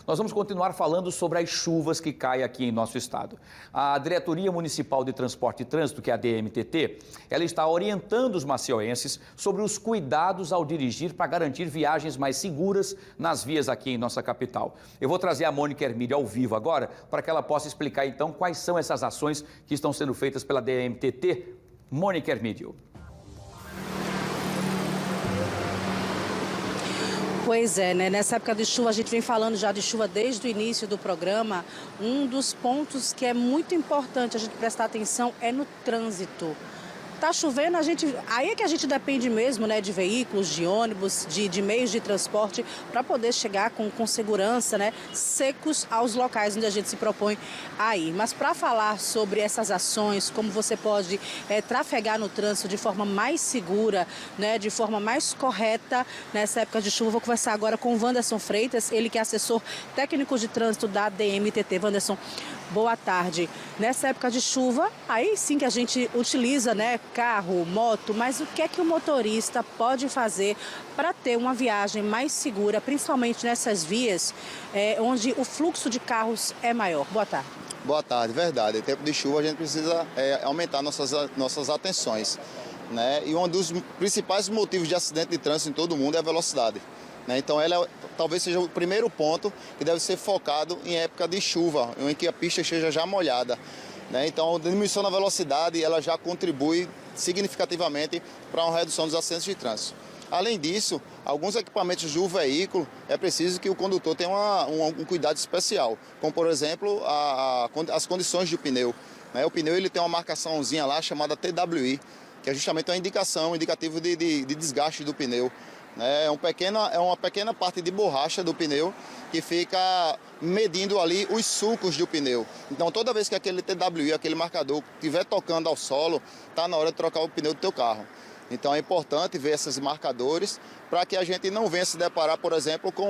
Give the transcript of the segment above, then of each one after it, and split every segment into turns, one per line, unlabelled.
Nós vamos continuar falando sobre as chuvas que caem aqui em nosso estado. A Diretoria Municipal de Transporte e Trânsito, que é a DMTT, ela está orientando os maceienses sobre os cuidados ao dirigir para garantir viagens mais seguras nas vias aqui em nossa capital. Eu vou trazer a Mônica Hermídio ao vivo agora para que ela possa explicar então quais são essas ações que estão sendo feitas pela DMTT. Mônica Hermídio.
Pois é, né? Nessa época de chuva, a gente vem falando já de chuva desde o início do programa. Um dos pontos que é muito importante a gente prestar atenção é no trânsito. Tá chovendo, aí é que a gente depende mesmo, né, de veículos, de ônibus, de meios de transporte para poder chegar com segurança, né, secos aos locais onde a gente se propõe a ir. Mas para falar sobre essas ações, como você pode trafegar no trânsito de forma mais segura, né, de forma mais correta nessa época de chuva, vou conversar agora com o Wanderson Freitas, ele que é assessor técnico de trânsito da DMTT. Wanderson, boa tarde. Nessa época de chuva, aí sim que a gente utiliza, né, carro, moto, mas o que é que o motorista pode fazer para ter uma viagem mais segura, principalmente nessas vias onde o fluxo de carros é maior? Boa tarde.
Boa tarde, verdade. Em tempo de chuva a gente precisa aumentar nossas atenções, né? E um dos principais motivos de acidente de trânsito em todo o mundo é a velocidade. Então, ela talvez seja o primeiro ponto que deve ser focado em época de chuva, em que a pista esteja já molhada. Então, a diminuição da velocidade ela já contribui significativamente para uma redução dos acidentes de trânsito. Além disso, alguns equipamentos do veículo é preciso que o condutor tenha um cuidado especial, como, por exemplo, as condições do pneu. O pneu ele tem uma marcaçãozinha lá chamada TWI, que é justamente um indicativo de desgaste do pneu. É uma pequena parte de borracha do pneu que fica medindo ali os sulcos do pneu. Então, toda vez que aquele TWI, aquele marcador, estiver tocando ao solo, está na hora de trocar o pneu do teu carro. Então, é importante ver esses marcadores para que a gente não venha se deparar, por exemplo, com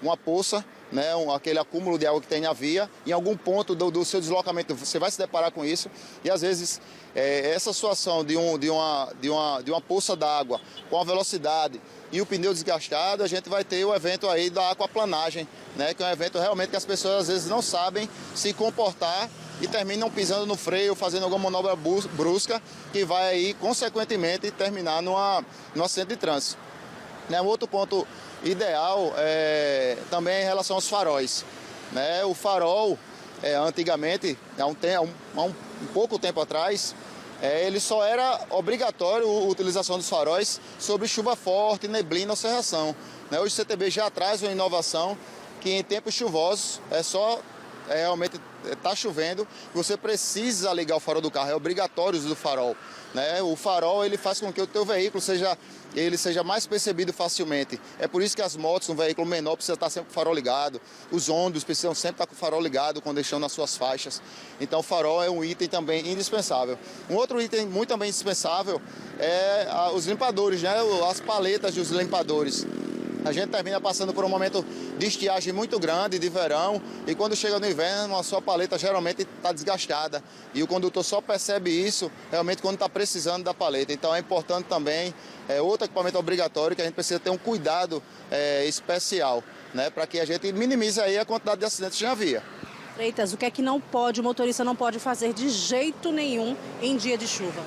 uma poça, né, aquele acúmulo de água que tem na via. Em algum ponto do seu deslocamento, você vai se deparar com isso. E, às vezes, essa situação de uma poça d'água com a velocidade e o pneu desgastado, a gente vai ter o evento aí da aquaplanagem, né, que é um evento realmente que as pessoas, às vezes, não sabem se comportar e terminam pisando no freio, fazendo alguma manobra brusca, que vai aí, consequentemente, terminar num acidente de trânsito. Um outro ponto ideal também é em relação aos faróis. O farol, antigamente, há um pouco tempo atrás, ele só era obrigatório a utilização dos faróis sobre chuva forte, neblina ou cerração. Hoje o CTB já traz uma inovação que em tempos chuvosos realmente está chovendo, você precisa ligar o farol do carro, é obrigatório o uso do farol. O farol ele faz com que o teu veículo seja mais percebido facilmente. É por isso que as motos, um veículo menor, precisa estar sempre com o farol ligado. Os ônibus precisam sempre estar com o farol ligado quando deixam nas suas faixas. Então o farol é um item também indispensável. Um outro item muito também indispensável é os limpadores, as paletas dos limpadores. A gente termina passando por um momento de estiagem muito grande, de verão, e quando chega no inverno, a sua paleta geralmente está desgastada. E o condutor só percebe isso realmente quando está precisando da paleta. Então é importante também, outro equipamento obrigatório, que a gente precisa ter um cuidado especial, para que a gente minimize aí a quantidade de acidentes na via.
Freitas, o que é que o motorista não pode fazer de jeito nenhum em dia de chuva?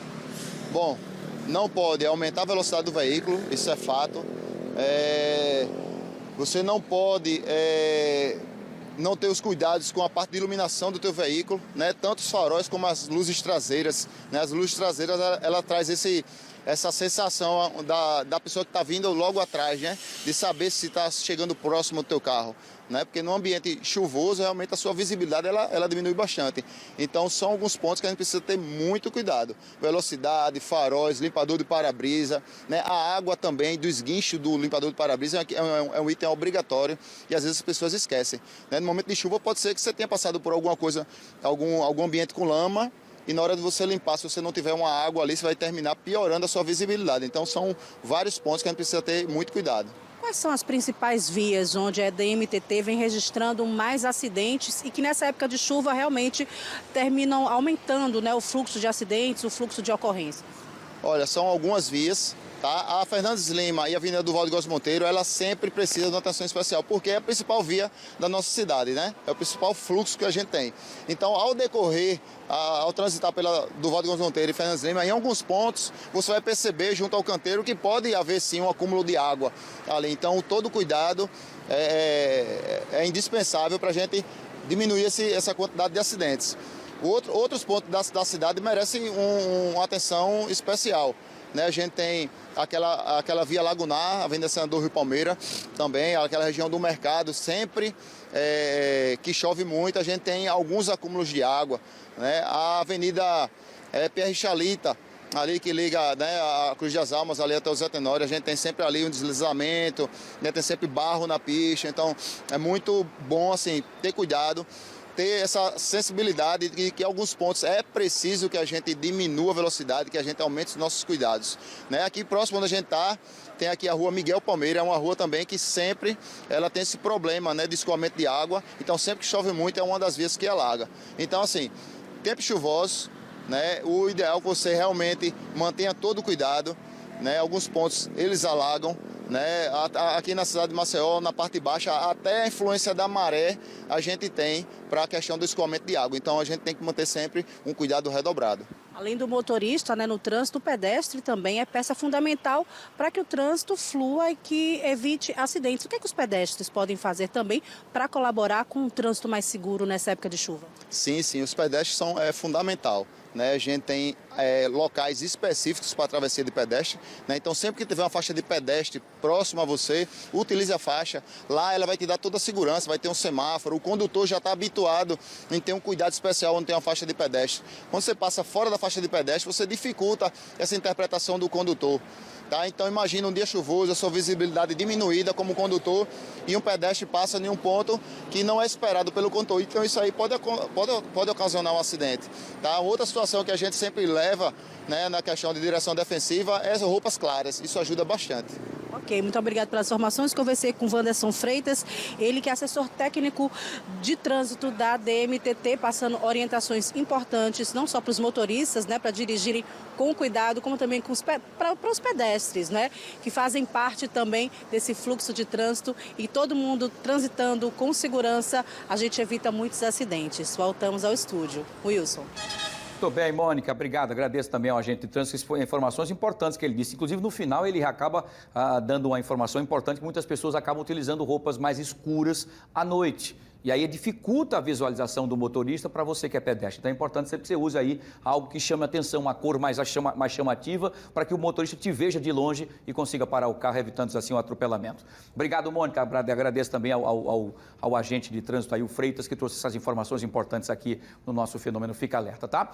Bom, não pode aumentar a velocidade do veículo, isso é fato. Você não pode não ter os cuidados com a parte de iluminação do teu veículo, tanto os faróis como as luzes traseiras. As luzes traseiras ela traz essa sensação da pessoa que está vindo logo atrás, de saber se está chegando próximo do teu carro. Porque no ambiente chuvoso, realmente a sua visibilidade ela diminui bastante. Então, são alguns pontos que a gente precisa ter muito cuidado. Velocidade, faróis, limpador de para-brisa, a água também, do esguincho do limpador de para-brisa é um item obrigatório e às vezes as pessoas esquecem. No momento de chuva, pode ser que você tenha passado por alguma coisa, algum ambiente com lama, e na hora de você limpar, se você não tiver uma água ali, você vai terminar piorando a sua visibilidade. Então, são vários pontos que a gente precisa ter muito cuidado.
Quais são as principais vias onde a DMTT vem registrando mais acidentes e que nessa época de chuva realmente terminam aumentando o fluxo de acidentes, o fluxo de ocorrências?
Olha, são algumas vias, Tá? A Fernandes Lima e a Avenida do Valdegosto Monteiro, ela sempre precisa de uma atenção especial, porque é a principal via da nossa cidade, né? É o principal fluxo que a gente tem. Então, ao decorrer, ao transitar do Valdegosto Monteiro e Fernandes Lima, em alguns pontos você vai perceber junto ao canteiro que pode haver sim um acúmulo de água ali. Então, todo cuidado é indispensável para a gente diminuir essa quantidade de acidentes. Outros pontos da cidade merecem uma atenção especial. Né, a gente tem aquela via lagunar, a Avenida Senador Rio Palmeira, também aquela região do mercado, sempre que chove muito, a gente tem alguns acúmulos de água. Né, a Avenida Pierre Chalita, ali que liga, né, a Cruz das Almas ali até o Zé Tenório, a gente tem sempre ali um deslizamento, né, tem sempre barro na pista, então é muito bom assim, ter cuidado, ter essa sensibilidade de que em alguns pontos é preciso que a gente diminua a velocidade, que a gente aumente os nossos cuidados. Né? Aqui próximo onde a gente está, tem aqui a rua Miguel Palmeira, é uma rua também que sempre ela tem esse problema, né, de escoamento de água, então sempre que chove muito é uma das vias que alaga. Então assim, tempos chuvosos, né, o ideal é que você realmente mantenha todo o cuidado, né, alguns pontos eles alagam, né, aqui na cidade de Maceió, na parte baixa, até a influência da maré a gente tem para a questão do escoamento de água. Então a gente tem que manter sempre um cuidado redobrado.
Além do motorista, né, no trânsito, o pedestre também é peça fundamental para que o trânsito flua e que evite acidentes. O que é que os pedestres podem fazer também para colaborar com um trânsito mais seguro nessa época de chuva?
Sim, os pedestres são fundamental. Né, a gente tem locais específicos para travessia de pedestre, né, então sempre que tiver uma faixa de pedestre próximo a você, utilize a faixa, lá ela vai te dar toda a segurança, vai ter um semáforo, o condutor já está habituado em ter um cuidado especial onde tem uma faixa de pedestre. Quando você passa fora da faixa de pedestre, você dificulta essa interpretação do condutor. Tá? Então imagina um dia chuvoso, a sua visibilidade diminuída como condutor e um pedestre passa em um ponto que não é esperado pelo condutor. Então isso aí pode ocasionar um acidente. Tá? Outra situação que a gente sempre leva, né, na questão de direção defensiva é as roupas claras. Isso ajuda bastante.
Ok, muito obrigado pelas informações. Conversei com o Wanderson Freitas, ele que é assessor técnico de trânsito da DMTT, passando orientações importantes, não só para os motoristas, né, para dirigirem com cuidado, como também para os pedestres, né, que fazem parte também desse fluxo de trânsito, e todo mundo transitando com segurança, a gente evita muitos acidentes. Voltamos ao estúdio. Wilson.
Muito bem, Mônica, obrigado. Agradeço também ao agente de trânsito, informações importantes que ele disse. Inclusive, no final, ele acaba dando uma informação importante que muitas pessoas acabam utilizando roupas mais escuras à noite. E aí dificulta a visualização do motorista para você que é pedestre. Então é importante sempre que você use aí algo que chame a atenção, uma cor mais chamativa, para que o motorista te veja de longe e consiga parar o carro, evitando assim um atropelamento. Obrigado, Mônica. Agradeço também ao agente de trânsito aí, o Freitas, que trouxe essas informações importantes aqui no nosso Fenômeno Fica Alerta, tá?